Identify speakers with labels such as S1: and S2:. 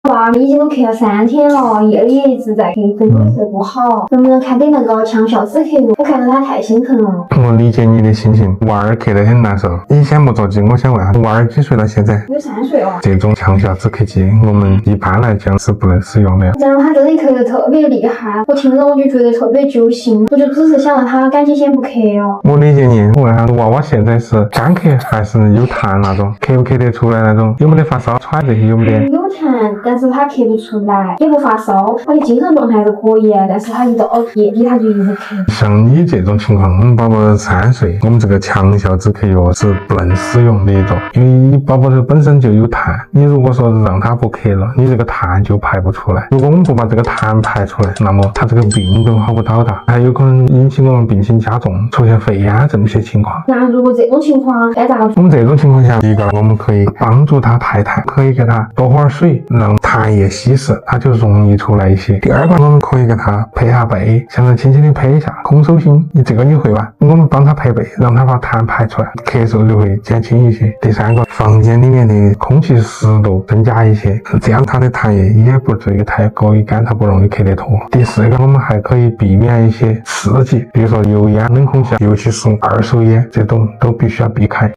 S1: 哇，已经都咳了3天了，夜里也一直在咳，根本睡不好。能不能开点那个强效止咳药？我看到他太心疼了。
S2: 我理解你的心情，娃儿咳得很难受。你先莫着急，我想问下，娃儿几岁了？现在
S1: 有3岁了。
S2: 这种强效止咳剂，我们一般来讲是不能使用的。
S1: 然后他真的咳得特别厉害，我听着我就觉得特别揪心，我就只是想让他赶紧先不咳哦。
S2: 我理解你，我问下娃娃现在是干咳还是有痰那种？咳不咳得出来那种？有没得发烧、喘这些有没得？
S1: 有痰，但是他咳不出来，也不发烧，他的精神状态还是可以，但是他一到夜里他就一直咳。
S2: 像你这种情况，我们宝宝3岁，我们这个强效止咳药是不能使用的一种，因为你宝宝本身就有痰，你如果说让他不咳了，你这个痰就排不出来。如果我们不把这个痰排出来，那么他这个病都好不到达，还有可能引起我们病情加重，出现肺炎这么些情况。
S1: 那如果这种情况该咋个做？
S2: 我们这种情况下，第一个我们可以帮助他排痰，可以给他多喝水，让痰液稀释，他就容易出来一些。第二个，我们可以给他拍下背，像是轻轻的拍一下，空手心，这个你会吧？我们帮他拍背，让他把痰排出来，咳嗽就会减轻一些。第三个，房间里面的空气湿度增加一些，这样他的痰液也不至于太过于干，他不容易咳得脱。第四个，我们还可以避免一些刺激，比如说油烟、冷空气，尤其是二手烟，这种都必须要避开。